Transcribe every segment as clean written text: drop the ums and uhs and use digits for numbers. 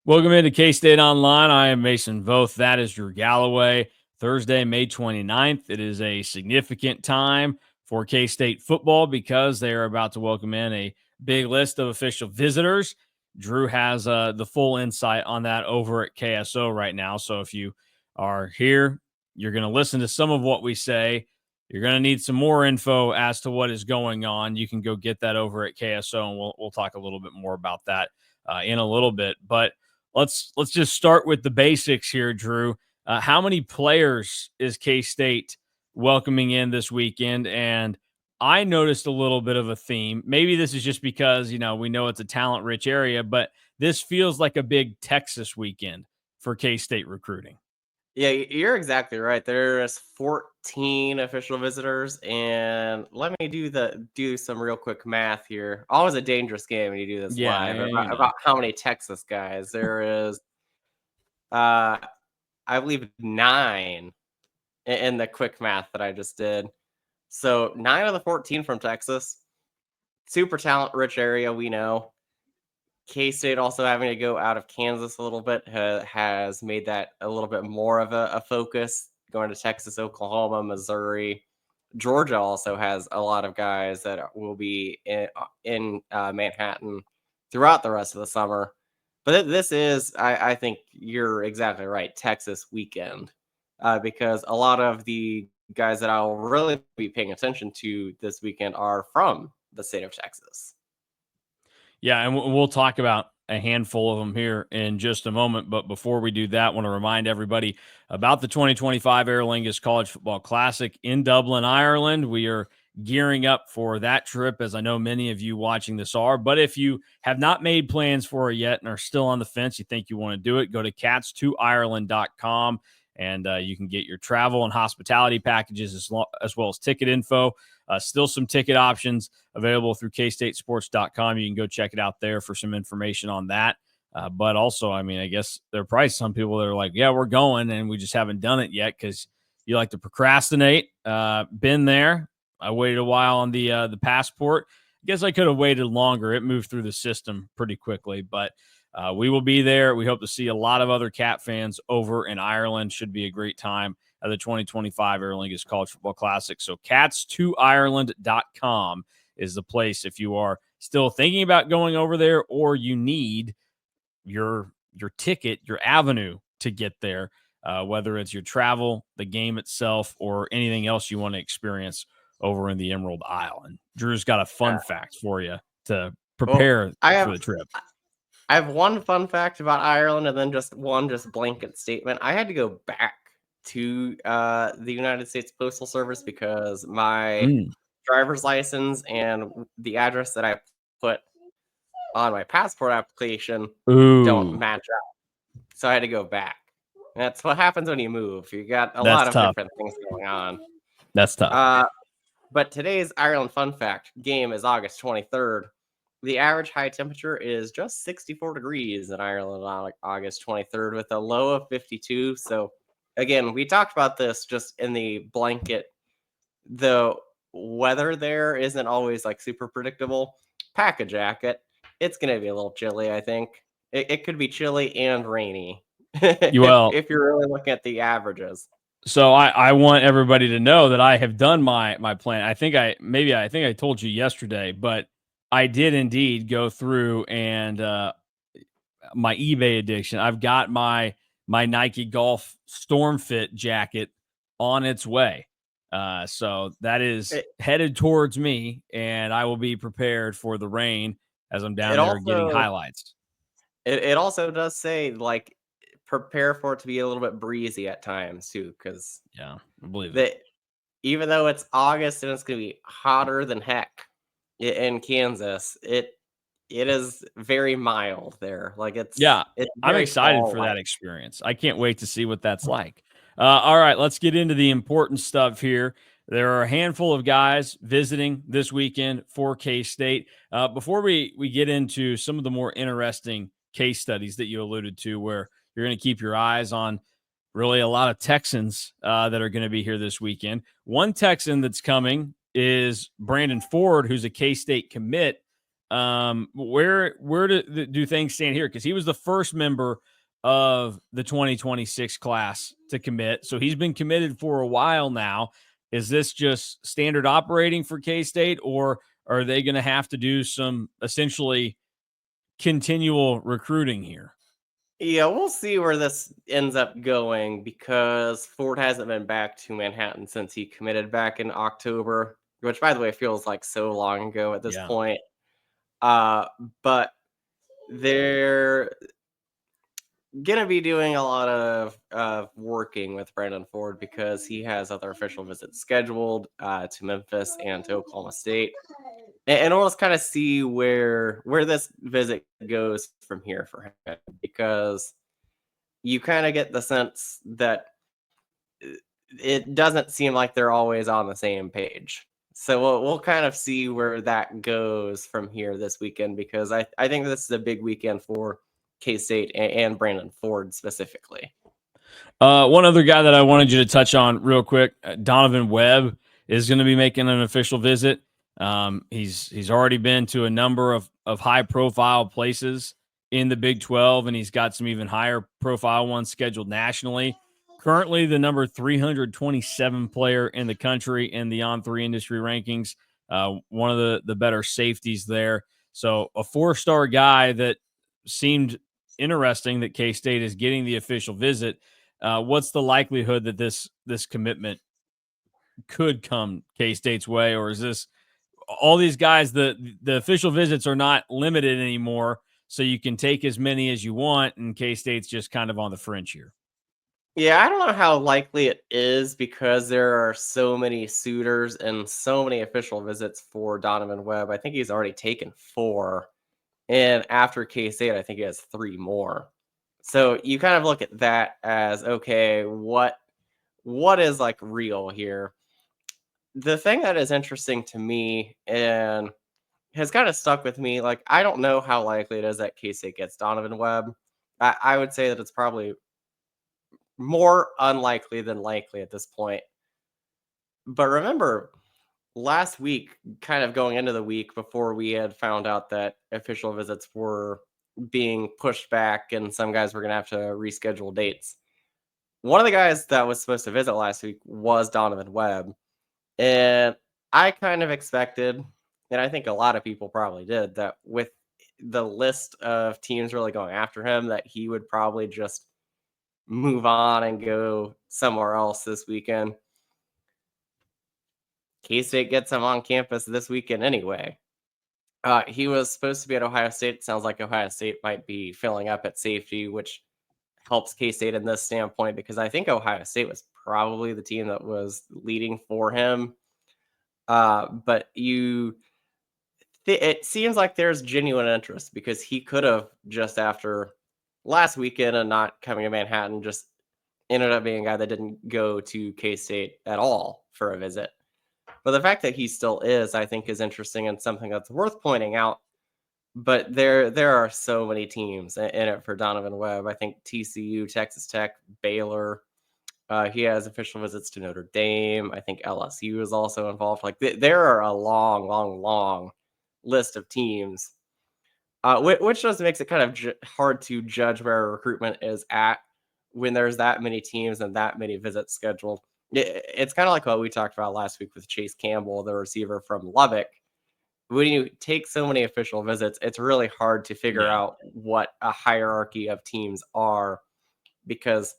Welcome into K-State Online. I am Mason Voth. That is Drew Galloway. Thursday, May 29th. It is a significant time for K-State football because they are about to welcome in a big list of official visitors. Drew has the full insight on that over at KSO right now. So if you are here, you're going to listen to some of what we say. You're going to need some more info as to what is going on. You can go get that over at KSO, and we'll talk a little bit more about that in a little bit. But let's just start with the basics here, Drew. How many players is K-State welcoming in this weekend? And I noticed a little bit of a theme. Maybe this is just because, we know it's a talent-rich area, but this feels like a big Texas weekend for K-State recruiting. Yeah, you're exactly right. There's 14 official visitors, and let me do some real quick math here. Always a dangerous game when you do this live about how many Texas guys there is. I believe 9 in the quick math that I just did. So 9 of the 14 from Texas. Super talent-rich area, we know. K-State also having to go out of Kansas a little bit has made that a little bit more of a focus, going to Texas, Oklahoma, Missouri. Georgia also has a lot of guys that will be in Manhattan throughout the rest of the summer. But this is, I think you're exactly right, Texas weekend, because a lot of the guys that I'll really be paying attention to this weekend are from the state of Texas. Yeah, and we'll talk about a handful of them here in just a moment. But before we do that, I want to remind everybody about the 2025 Aer Lingus College Football Classic in Dublin, Ireland. We are gearing up for that trip, as I know many of you watching this are. But if you have not made plans for it yet and are still on the fence, you think you want to do it, go to cats2ireland.com. And you can get your travel and hospitality packages as well as ticket info. Still some ticket options available through kstatesports.com. You can go check it out there for some information on that. But also, I guess there are probably some people that are like, yeah, we're going, and we just haven't done it yet because you like to procrastinate. Been there. I waited a while on the passport. I guess I could have waited longer. It moved through the system pretty quickly, but we will be there. We hope to see a lot of other Cat fans over in Ireland. Should be a great time at the 2025 Aer Lingus College Football Classic. So cats2ireland.com is the place if you are still thinking about going over there or you need your ticket, your avenue to get there, whether it's your travel, the game itself, or anything else you want to experience over in the Emerald Isle. And Drew's got a fun fact for you to prepare for the trip. I have one fun fact about Ireland and then just one blanket statement. I had to go back to the United States Postal Service because my driver's license and the address that I put on my passport application don't match up. So I had to go back. That's what happens when you move. You got a lot of different things going on. That's tough. But today's Ireland fun fact game is August 23rd. The average high temperature is just 64 degrees in Ireland on August 23rd with a low of 52. So, again, we talked about this just in the blanket. The weather there isn't always like super predictable. Pack a jacket. It's going to be a little chilly, I think. It could be chilly and rainy if you're really looking at the averages. So I want everybody to know that I have done my plan. I think I told you yesterday, but I did indeed go through and my eBay addiction. I've got my Nike Golf Storm Fit jacket on its way. So that is headed towards me, and I will be prepared for the rain as I'm down there getting highlights. It also does say, like, prepare for it to be a little bit breezy at times, too, because I believe that even though it's August and it's going to be hotter than heck in Kansas, it is very mild there. Like I'm excited for that experience. I can't wait to see what that's like. All right, let's get into the important stuff here. There are a handful of guys visiting this weekend for K-State. Before we get into some of the more interesting case studies that you alluded to, where you're going to keep your eyes on really a lot of Texans that are going to be here this weekend. One Texan that's coming is Brandon Ford, who's a K-State commit. Where do things stand here? Because he was the first member of the 2026 class to commit, so he's been committed for a while now. Is this just standard operating for K-State, or are they going to have to do some essentially continual recruiting here? Yeah, we'll see where this ends up going because Ford hasn't been back to Manhattan since he committed back in October, which, by the way, feels like so long ago at this Yeah. point. But they're gonna be doing a lot of working with Brandon Ford because he has other official visits scheduled to Memphis and to Oklahoma State, and we'll just kind of see where this visit goes from here for him because you kind of get the sense that it doesn't seem like they're always on the same page. So we'll kind of see where that goes from here this weekend because I think this is a big weekend for K-State and Brandon Ford specifically. One other guy that I wanted you to touch on real quick, Donovan Webb is going to be making an official visit. He's already been to a number of high profile places in the Big 12, and he's got some even higher profile ones scheduled nationally. Currently, the number 327 player in the country in the On3 industry rankings. One of the better safeties there. So a 4-star guy that seemed interesting that K-State is getting the official visit. What's the likelihood that this commitment could come K-State's way, or is this all these guys? The official visits are not limited anymore, so you can take as many as you want, and K-State's just kind of on the fringe here. Yeah, I don't know how likely it is because there are so many suitors and so many official visits for Donovan Webb. I think he's already taken 4. And after K-State, I think he has 3 more. So you kind of look at that as okay, what is like real here? The thing that is interesting to me and has kind of stuck with me, like I don't know how likely it is that K-State gets Donovan Webb. I would say that it's probably more unlikely than likely at this point. But remember, last week, kind of going into the week before we had found out that official visits were being pushed back and some guys were going to have to reschedule dates. One of the guys that was supposed to visit last week was Donovan Webb. And I kind of expected, and I think a lot of people probably did, that with the list of teams really going after him, that he would probably just move on and go somewhere else this weekend. K-State gets him on campus this weekend anyway. He was supposed to be at Ohio State. It sounds like Ohio State might be filling up at safety, which helps K-State in this standpoint because I think Ohio State was probably the team that was leading for him. But it seems like there's genuine interest because he could have just after last weekend and not coming to Manhattan just ended up being a guy that didn't go to K-State at all for a visit. But the fact that he still is, I think, is interesting and something that's worth pointing out. But there are so many teams in it for Donovan Webb. I think TCU, Texas Tech, Baylor. He has official visits to Notre Dame. I think LSU is also involved. Like there are a long list of teams, which just makes it kind of hard to judge where recruitment is at when there's that many teams and that many visits scheduled. It's kind of like what we talked about last week with Chase Campbell, the receiver from Lubbock. When you take so many official visits, it's really hard to figure out what a hierarchy of teams are because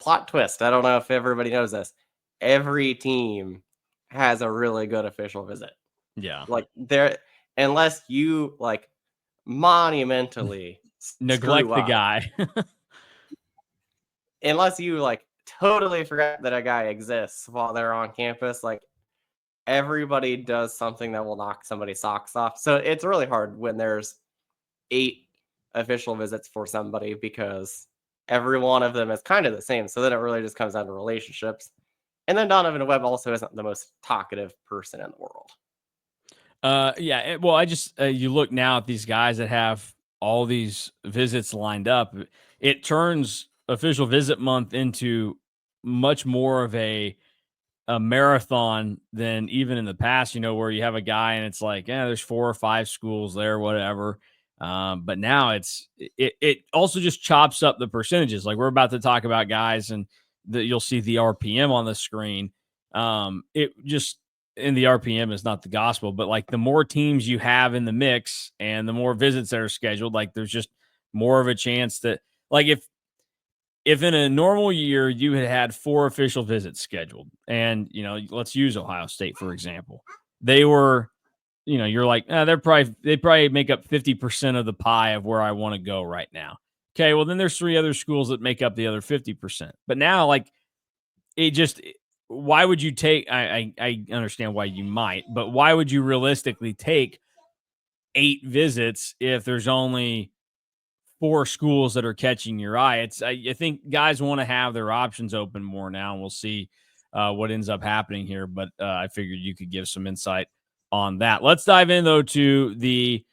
plot twist, I don't know if everybody knows this. Every team has a really good official visit. Yeah. Like there unless you like monumentally Neglect screw the up. guy. Unless you like totally forget that a guy exists while they're on campus, like everybody does something that will knock somebody's socks off. So it's really hard when there's 8 official visits for somebody because every one of them is kind of the same. So then it really just comes down to relationships. And then Donovan Webb also isn't the most talkative person in the world. Well, I just you look now at these guys that have all these visits lined up. It turns official visit month into much more of a a marathon than even in the past, where you have a guy and it's like, yeah, there's 4 or 5 schools there, whatever. But now it also just chops up the percentages. Like we're about to talk about guys and you'll see the RPM on the screen. It just, and the RPM is not the gospel, but like the more teams you have in the mix and the more visits that are scheduled, like there's just more of a chance that, like, if in a normal year you had 4 official visits scheduled, and let's use Ohio State for example, they were, you're like, they probably make up 50% of the pie of where I want to go right now. Okay, well then there's 3 other schools that make up the other 50%. But now, like, it just, why would you take? I understand why you might, but why would you realistically take 8 visits if there's only 4 schools that are catching your eye? I think guys want to have their options open more now, and we'll see what ends up happening here. But I figured you could give some insight on that. Let's dive in though to the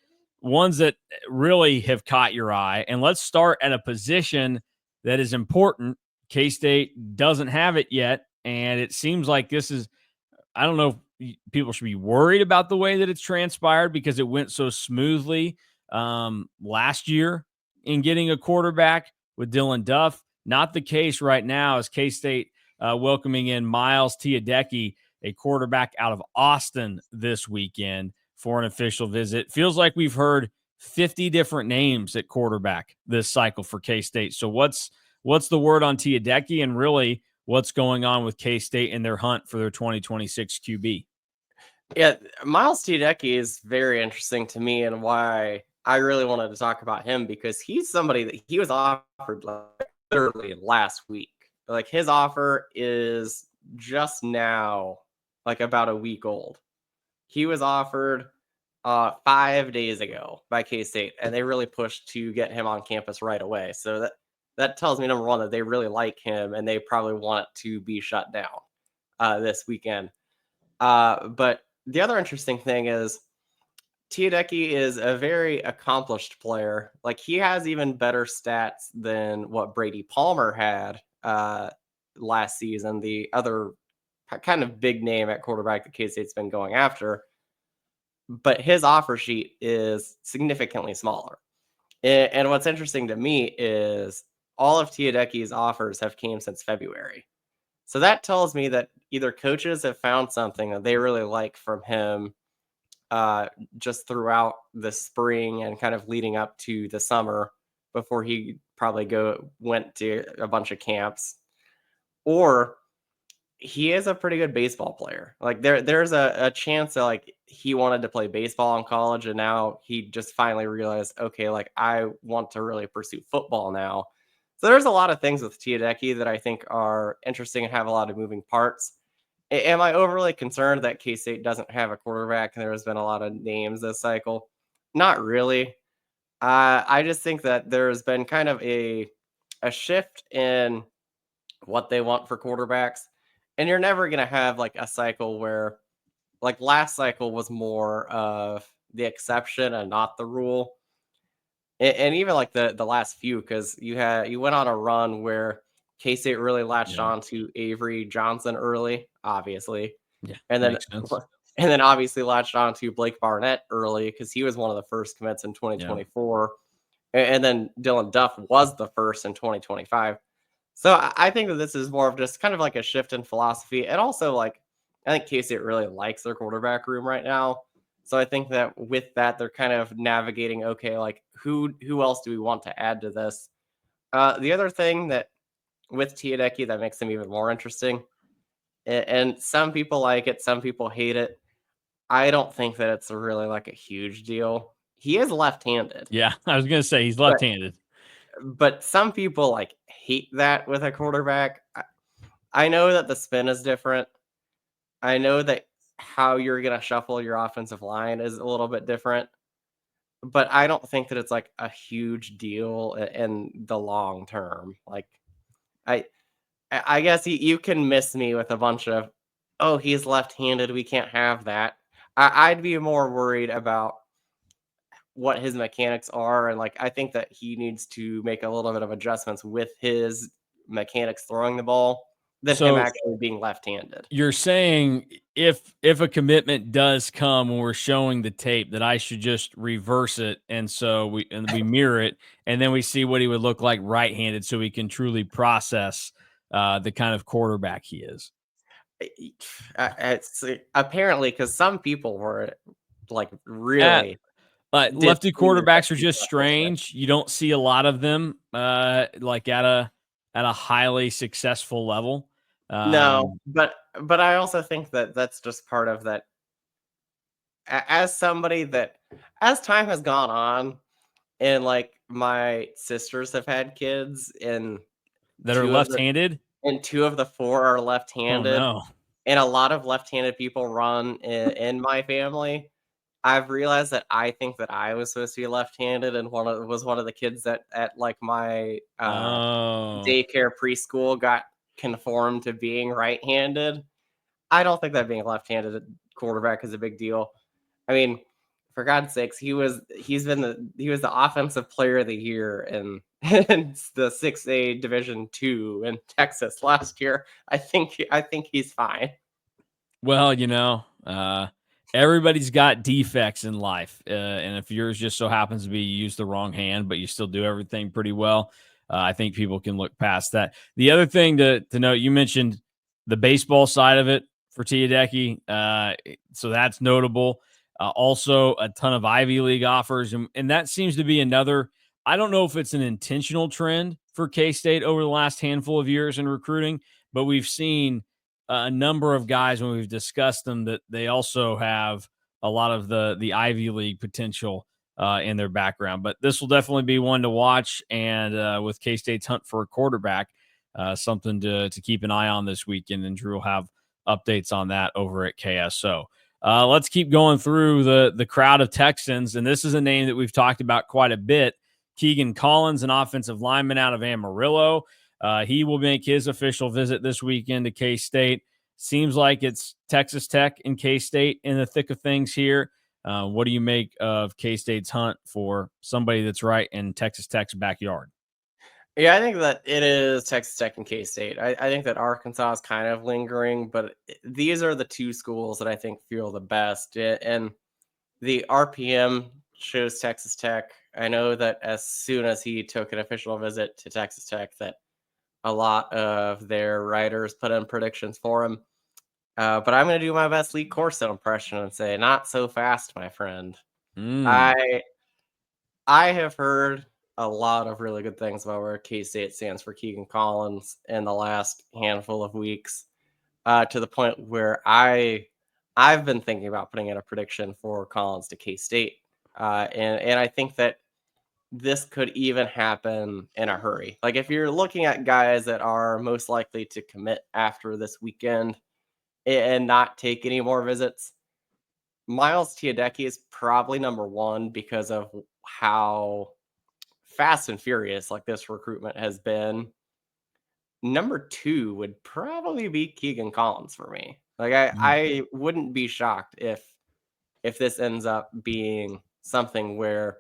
ones that really have caught your eye, and let's start at a position that is important. K-State doesn't have it yet, and it seems like this is, I don't know if people should be worried about the way that it's transpired because it went so smoothly last year in getting a quarterback with Dylan Duff. Not the case right now as K-State welcoming in Miles Teadeki, a quarterback out of Austin this weekend for an official visit. Feels like we've heard 50 different names at quarterback this cycle for K-State. So what's the word on Teadeki, and really what's going on with K-State in their hunt for their 2026 QB? Yeah, Miles Teadeki is very interesting to me, and why I really wanted to talk about him, because he's somebody that he was offered like literally last week. Like his offer is just now like about a week old. He was offered 5 days ago by K-State, and they really pushed to get him on campus right away. So that tells me, number one, that they really like him and they probably want it to be shut down this weekend. But the other interesting thing is Teadeki is a very accomplished player. Like he has even better stats than what Brady Palmer had last season, the other kind of big name at quarterback that K-State's been going after. But his offer sheet is significantly smaller. And what's interesting to me is all of Teadeki's offers have came since February. So that tells me that either coaches have found something that they really like from him just throughout the spring and kind of leading up to the summer before he probably went to a bunch of camps, or he is a pretty good baseball player. Like there's a chance that like he wanted to play baseball in college and now he just finally realized, okay, like I want to really pursue football now. So there's a lot of things with Teadeki that I think are interesting and have a lot of moving parts. Am I overly concerned that K-State doesn't have a quarterback and there's been a lot of names this cycle? Not really. I just think that there's been kind of a shift in what they want for quarterbacks. And you're never going to have like a cycle where, like last cycle was more of the exception and not the rule. And even like the last few, because you went on a run where K-State really latched Yeah. on to Avery Johnson early, obviously. Yeah. And then Makes sense. and then obviously latched on to Blake Barnett early because he was one of the first commits in 2024. And then Dylan Duff was the first in 2025. So I think that this is more of just kind of like a shift in philosophy. And also, like, I think K-State really likes their quarterback room right now. So I think that with that, they're kind of navigating, okay, like who else do we want to add to this? The other thing that with Teadeki that makes him even more interesting, and some people like it, some people hate it. I don't think that it's really like a huge deal. He is left-handed. Yeah. I was going to say he's But left-handed. but some people like hate that with a quarterback. I know that the spin is different. I know that how you're going to shuffle your offensive line is a little bit different, but I don't think that it's like a huge deal in the long term. Like I I guess you can miss me with a bunch of, oh, he's left-handed, we can't have that. I'd be more worried about what his mechanics are, and like I think that he needs to make a little bit of adjustments with his mechanics throwing the ball. than him actually being left-handed. You're saying if a commitment does come when we're showing the tape that I should just reverse it, and so we mirror it, and then we see what he would look like right-handed, so we can truly process the kind of quarterback he is. It's apparently because some people were like really Lefty quarterbacks are disrespecting just strange. You don't see a lot of them like at a highly successful level. No, but I also think that that's just part of that. As somebody that, as time has gone on, and like my sisters have had kids, and that are two of the left-handed. and two of the four are Oh left-handed, no. and a lot of left-handed people run in my family. I've realized that I think that I was supposed to be left-handed, and was one of the kids that at like my Oh. daycare preschool got conformed to being right-handed. I don't think that being a left-handed quarterback is a big deal. I mean, for God's sakes, he was the offensive player of the year in, in the 6A Division 2 in Texas last year. I think he's fine. Well, everybody's got defects in life, and if yours just so happens to be you use the wrong hand, but you still do everything pretty well, I think people can look past that. The other thing to note, you mentioned the baseball side of it for Teadeki, so that's notable. Also, a ton of Ivy League offers, and that seems to be another. I don't know if it's an intentional trend for K-State over the last handful of years in recruiting, but we've seen a number of guys when we've discussed them that they also have a lot of the Ivy League potential in their background. But this will definitely be one to watch, and with K-State's hunt for a quarterback, something to keep an eye on this weekend. And Drew will have updates on that over at KSO. Let's keep going through the crowd of Texans, and this is a name that we've talked about quite a bit. Keegan Collins, an offensive lineman out of Amarillo. He will make his official visit this weekend to K-State. Seems like it's Texas Tech and K-State in the thick of things here. What do you make of K-State's hunt for somebody that's right in Texas Tech's backyard? Yeah, I think that it is Texas Tech and K-State. I think that Arkansas is kind of lingering, but these are the two schools that I think feel the best. And the RPM shows Texas Tech. I know that as soon as he took an official visit to Texas Tech, that a lot of their writers put in predictions for him. But I'm going to do my best Lee Corso impression and say, not so fast, my friend. I have heard a lot of really good things about where K-State stands for Keegan Collins in the last handful of weeks, to the point where I've been thinking about putting in a prediction for Collins to K-State, and I think that this could even happen in a hurry. Like if you're looking at guys that are most likely to commit after this weekend and not take any more visits, Miles Teadeki is probably number one because of how fast and furious like this recruitment has been. Number two would probably be Keegan Collins for me. Like I wouldn't be shocked if this ends up being something where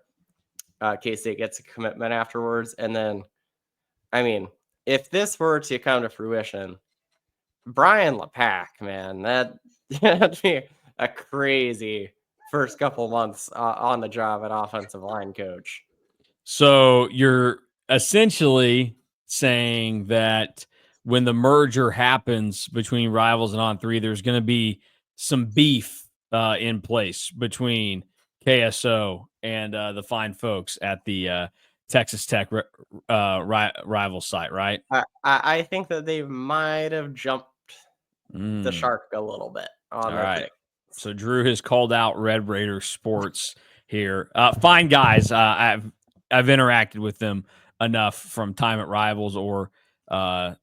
K-State gets a commitment afterwards. And then, I mean, if this were to come to fruition, Brian LePack, man, that'd be a crazy first couple months on the job at offensive line coach. So you're essentially saying that when the merger happens between Rivals and On3, there's going to be some beef in place between KSO and the fine folks at the Texas Tech rival site, right? I think that they might have jumped the shark a little bit on their pick. So Drew has called out Red Raider Sports here. Fine guys. I've interacted with them enough from time at Rivals or the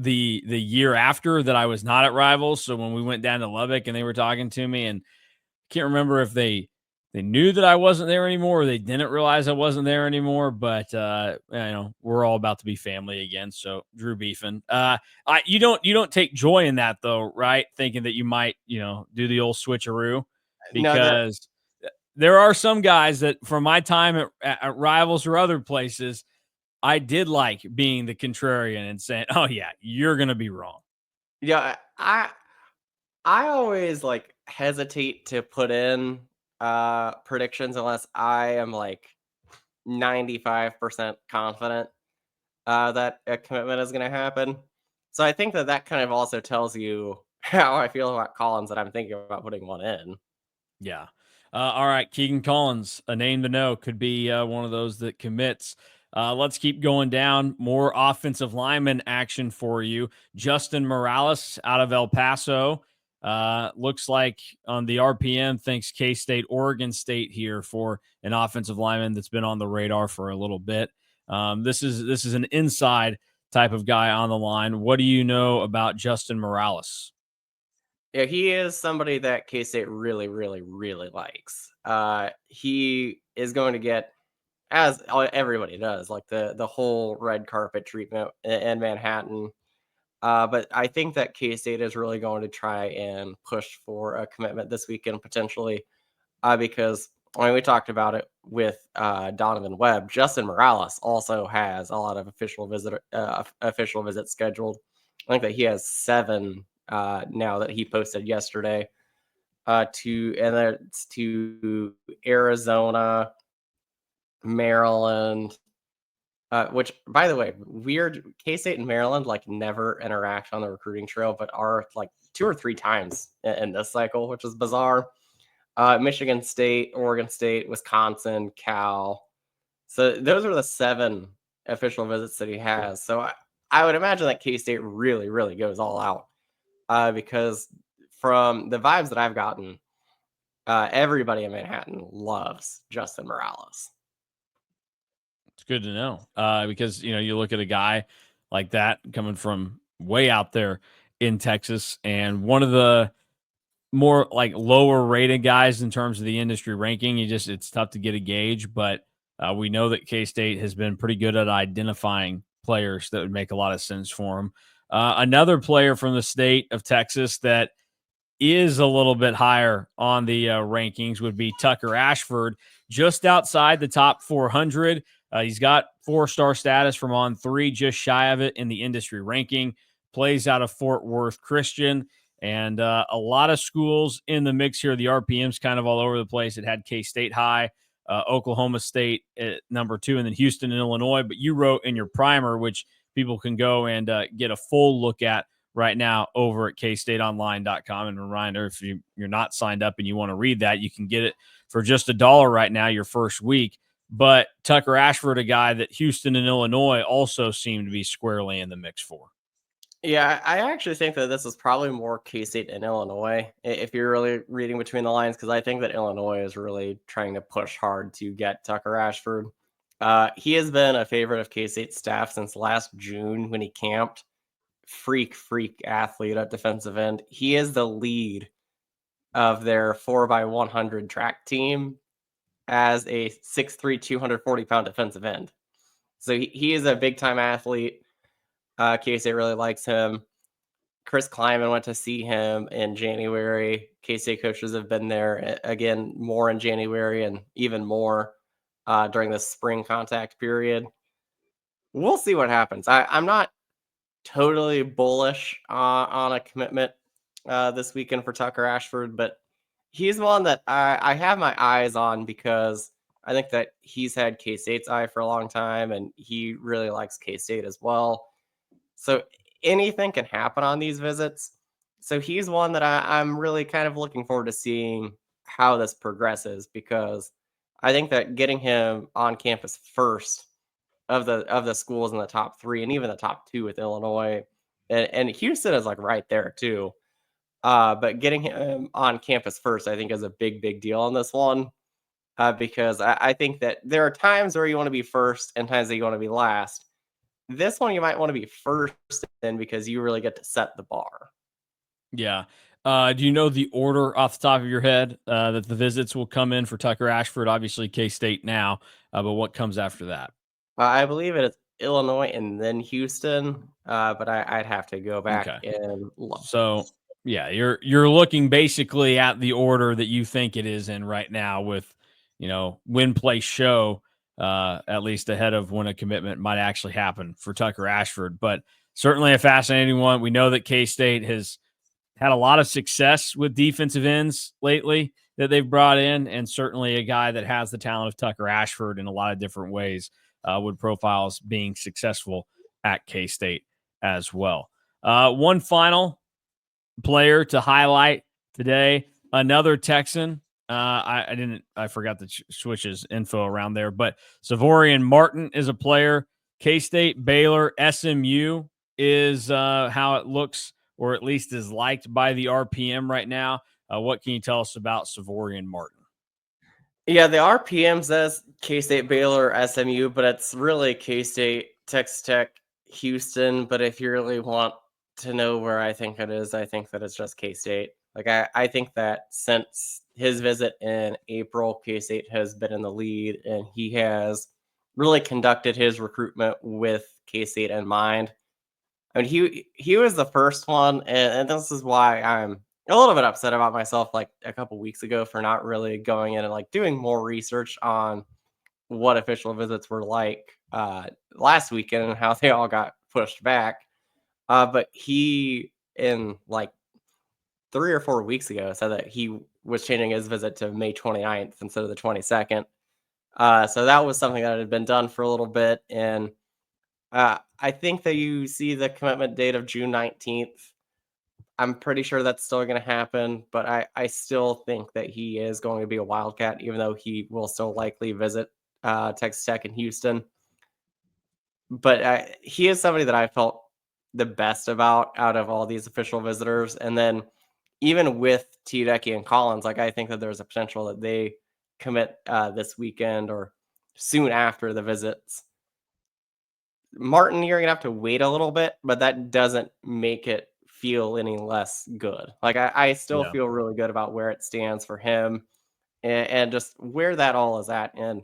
year after that I was not at Rivals. So when we went down to Lubbock and they were talking to me, and I can't remember if they knew that I wasn't there anymore or they didn't realize I wasn't there anymore. But we're all about to be family again. So Drew beefing. You don't take joy in that though, right? Thinking that you might do the old switcheroo, because there are some guys that from my time at Rivals or other places, I did like being the contrarian and saying, "Oh yeah, you're gonna be wrong." Yeah, I always like hesitate to put in predictions unless I am like 95% confident that a commitment is going to happen. So I think that that kind of also tells you how I feel about Collins, that I'm thinking about putting one in. Yeah. All right. Keegan Collins, a name to know, could be one of those that commits. Let's keep going down. More offensive lineman action for you. Justin Morales out of El Paso. Looks like on the RPM, thanks K State, Oregon State here for an offensive lineman that's been on the radar for a little bit. This is an inside type of guy on the line. What do you know about Justin Morales? Yeah, he is somebody that K-State really, really, really likes. He is going to get, as everybody does, like the whole red carpet treatment in Manhattan. But I think that K-State is really going to try and push for a commitment this weekend potentially, because I mean, we talked about it with Donovan Webb. Justin Morales also has a lot of official visits scheduled. I think that he has 7 now that he posted yesterday. And that's to Arizona, Maryland. Which, by the way, weird. K State and Maryland like never interact on the recruiting trail, but are like 2 or 3 times in this cycle, which is bizarre. Michigan State, Oregon State, Wisconsin, Cal. So those are the 7 official visits that he has. So I would imagine that K State really, really goes all out, because from the vibes that I've gotten, everybody in Manhattan loves Justin Morales. It's good to know because you look at a guy like that coming from way out there in Texas, and one of the more like lower rated guys in terms of the industry ranking. It's tough to get a gauge, but we know that K State has been pretty good at identifying players that would make a lot of sense for him. Another player from the state of Texas that is a little bit higher on the rankings would be Tucker Ashford, just outside the top 400. He's got 4-star status from On3, just shy of it in the industry ranking. Plays out of Fort Worth Christian, and a lot of schools in the mix here. The RPM's kind of all over the place. It had K-State high, Oklahoma State at number 2, and then Houston and Illinois. But you wrote in your primer, which people can go and get a full look at right now over at KStateOnline.com. And a reminder, if you're not signed up and you want to read that, you can get it for just $1 right now your first week. But Tucker Ashford, a guy that Houston and Illinois also seem to be squarely in the mix for. Yeah, I actually think that this is probably more K-State and Illinois, if you're really reading between the lines, because I think that Illinois is really trying to push hard to get Tucker Ashford. He has been a favorite of K-State staff since last June when he camped. Freak athlete at defensive end. He is the lead of their 4x100 track team as a 6'3", 240-pound defensive end. So he is a big-time athlete. K-State really likes him. Chris Kleiman went to see him in January. K-State coaches have been there again more in January and even more during the spring contact period. We'll see what happens. I'm not totally bullish on a commitment this weekend for Tucker Ashford, but he's one that I have my eyes on because I think that he's had K-State's eye for a long time, and he really likes K-State as well. So anything can happen on these visits. So he's one that I'm really kind of looking forward to seeing how this progresses, because I think that getting him on campus first of the schools in the top 3 and even the top 2 with Illinois and Houston is like right there too. But getting him on campus first, I think, is a big deal on this one, because I think that there are times where you want to be first and times that you want to be last. This one you might want to be first in because you really get to set the bar. Yeah. Do you know the order off the top of your head that the visits will come in for Tucker Ashford? Obviously, K-State now, but what comes after that? I believe it's Illinois and then Houston, but I'd have to go back Okay. and look. So yeah, you're looking basically at the order that you think it is in right now, with win, play, show, at least ahead of when a commitment might actually happen for Tucker Ashford. But certainly a fascinating one. We know that K-State has had a lot of success with defensive ends lately that they've brought in, and certainly a guy that has the talent of Tucker Ashford in a lot of different ways would profile as being successful at K-State as well. One final player to highlight today, another Texan. I forgot to switch his info around there, but Seorian Martin is a player. K-State, Baylor, SMU is how it looks, or at least is liked by the RPM right now. What can you tell us about Seorian Martin? Yeah, the RPM says K-State, Baylor, SMU, but it's really K-State, Texas Tech, Houston. But if you really want to know where I think it is, I think that it's just K-State. Like I think that since his visit in April, K-State has been in the lead, and he has really conducted his recruitment with K-State in mind. I mean, he was the first one, and this is why I'm a little bit upset about myself. Like a couple weeks ago, for not really going in and like doing more research on what official visits were like last weekend and how they all got pushed back. But he, in like 3 or 4 weeks ago, said that he was changing his visit to May 29th instead of the 22nd. So that was something that had been done for a little bit, and I think that you see the commitment date of June 19th. I'm pretty sure that's still going to happen, but I still think that he is going to be a Wildcat, even though he will still likely visit Texas Tech and Houston. But he is somebody that I felt the best about out of all these official visitors. And then even with Teadeki and Collins, like I think that there's a potential that they commit this weekend or soon after the visits. Martin, you're gonna have to wait a little bit, but that doesn't make it feel any less good. Like I still Yeah. feel really good about where it stands for him and just where that all is at. And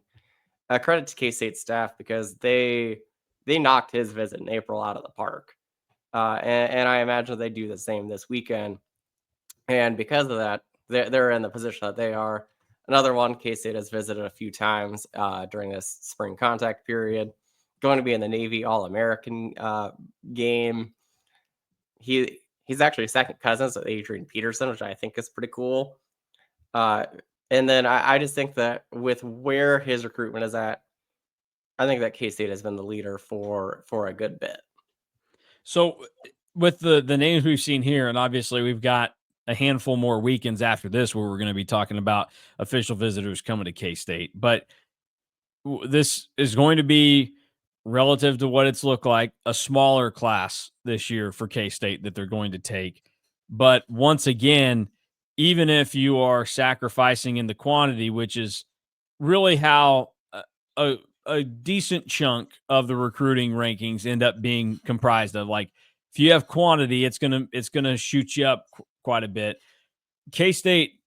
credit to K-State staff because they knocked his visit in April out of the park. And I imagine they do the same this weekend. And because of that, they're in the position that they are. Another one, K-State has visited a few times during this spring contact period. Going to be in the Navy All-American game. He's actually second cousins with Adrian Peterson, which I think is pretty cool. And then I just think that with where his recruitment is at, I think that K-State has been the leader for a good bit. So with the names we've seen here, and obviously we've got a handful more weekends after this where we're going to be talking about official visitors coming to K-State, but this is going to be relative to what it's looked like a smaller class this year for K-State that they're going to take. But once again, even if you are sacrificing in the quantity, which is really how a decent chunk of the recruiting rankings end up being comprised of, like if you have quantity, it's gonna shoot you up quite a bit. K-State,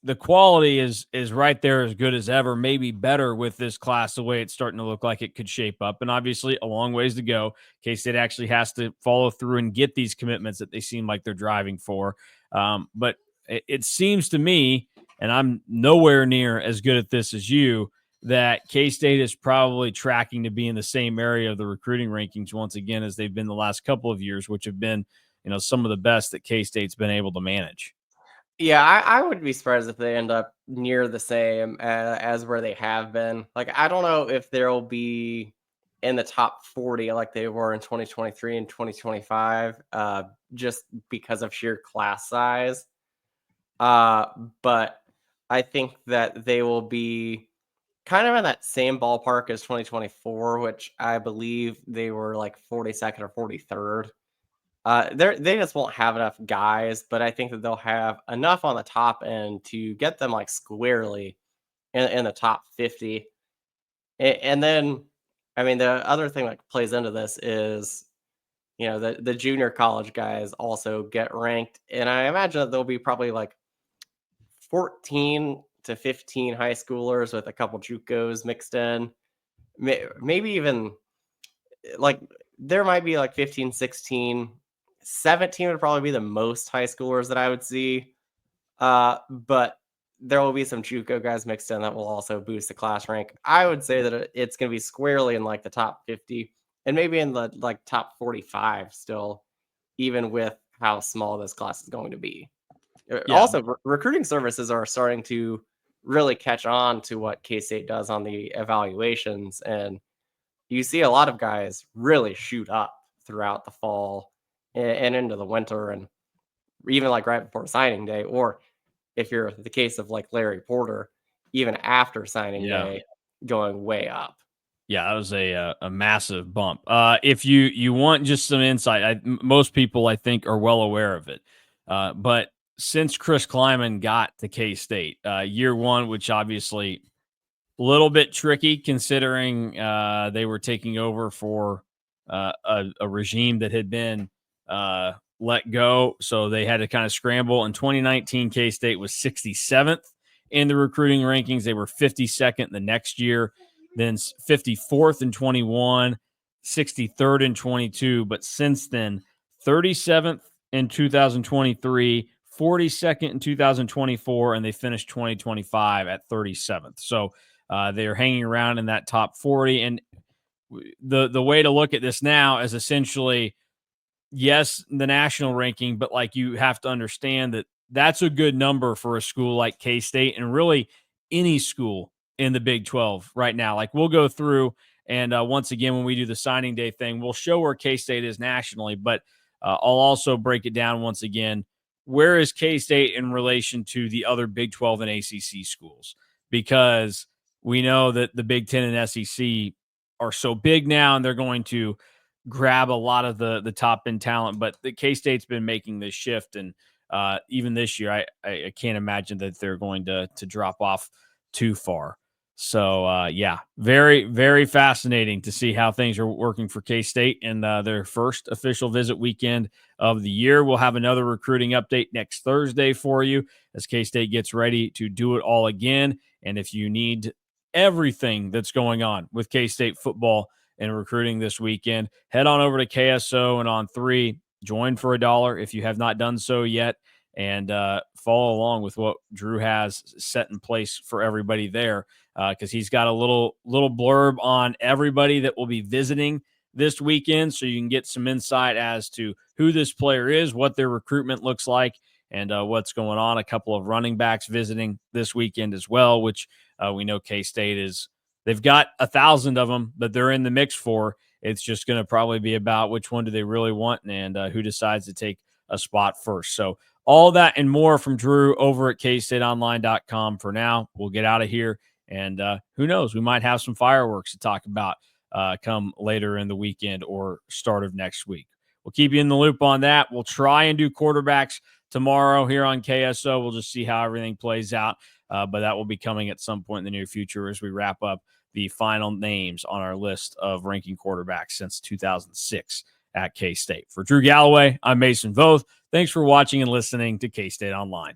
the quality is right there, as good as ever, maybe better with this class, the way it's starting to look like it could shape up. And obviously, a long ways to go. K-State actually has to follow through and get these commitments that they seem like they're driving for. But it seems to me, and I'm nowhere near as good at this as you, that K-State is probably tracking to be in the same area of the recruiting rankings once again as they've been the last couple of years, which have been, some of the best that K-State's been able to manage. Yeah, I would be surprised if they end up near the same as where they have been. Like, I don't know if they'll be in the top 40 like they were in 2023 and 2025, just because of sheer class size. Uh, but I think that they will be kind of in that same ballpark as 2024, which I believe they were like 42nd or 43rd. They just won't have enough guys, but I think that they'll have enough on the top end to get them like squarely in the top 50. And then, I mean, the other thing that plays into this is, the junior college guys also get ranked, and I imagine that there'll be probably like 14 to 15 high schoolers with a couple JUCOs mixed in, maybe even like there might be like 15, 16, 17 would probably be the most high schoolers that I would see. But there will be some JUCO guys mixed in that will also boost the class rank. I would say that it's going to be squarely in like the top 50. and maybe in the like top 45 still, even with how small this class is going to be. Yeah. Also, recruiting services are starting to really catch on to what K-State does on the evaluations, and you see a lot of guys really shoot up throughout the fall and into the winter, and even like right before signing day, or if you're the case of like Larry Porter, even after signing day, going way up. Yeah, that was a massive bump. If you want just some insight, most people I think are well aware of it. But since Chris Kleiman got to K-State, year one, which obviously a little bit tricky considering they were taking over for a regime that had been let go, so they had to kind of scramble. In 2019, K-State was 67th in the recruiting rankings. They were 52nd the next year, then 54th in 21, 63rd in 22. But since then, 37th in 2023, 42nd in 2024, and they finished 2025 at 37th. So they're hanging around in that top 40. And the way to look at this now is essentially, yes, the national ranking, but like you have to understand that that's a good number for a school like K-State and really any school in the Big 12 right now. Like we'll go through and once again, when we do the signing day thing, we'll show where K-State is nationally, but I'll also break it down once again. Where is K-State in relation to the other Big 12 and ACC schools? Because we know that the Big 10 and SEC are so big now and they're going to grab a lot of the top end talent, but the K-State's been making this shift, and even this year, I can't imagine that they're going to drop off too far. So yeah, very very fascinating to see how things are working for K-State and their first official visit weekend of the year. We'll have another recruiting update next Thursday for you as K-State gets ready to do it all again. And if you need everything that's going on with K-State football and recruiting this weekend, head on over to KSO and On3. Join for $1 if you have not done so yet, and follow along with what Drew has set in place for everybody there, because he's got a little blurb on everybody that will be visiting this weekend, so you can get some insight as to who this player is, what their recruitment looks like, and what's going on. A couple of running backs visiting this weekend as well, which we know K-State is. They've got 1,000 of them that they're in the mix for. It's just going to probably be about which one do they really want and who decides to take a spot first. So all that and more from Drew over at KStateOnline.com. For now, we'll get out of here. And who knows, we might have some fireworks to talk about come later in the weekend or start of next week. We'll keep you in the loop on that. We'll try and do quarterbacks tomorrow here on KSO. We'll just see how everything plays out. But that will be coming at some point in the near future as we wrap up the final names on our list of ranking quarterbacks since 2006 at K-State. For Drew Galloway, I'm Mason Voth. Thanks for watching and listening to K-State Online.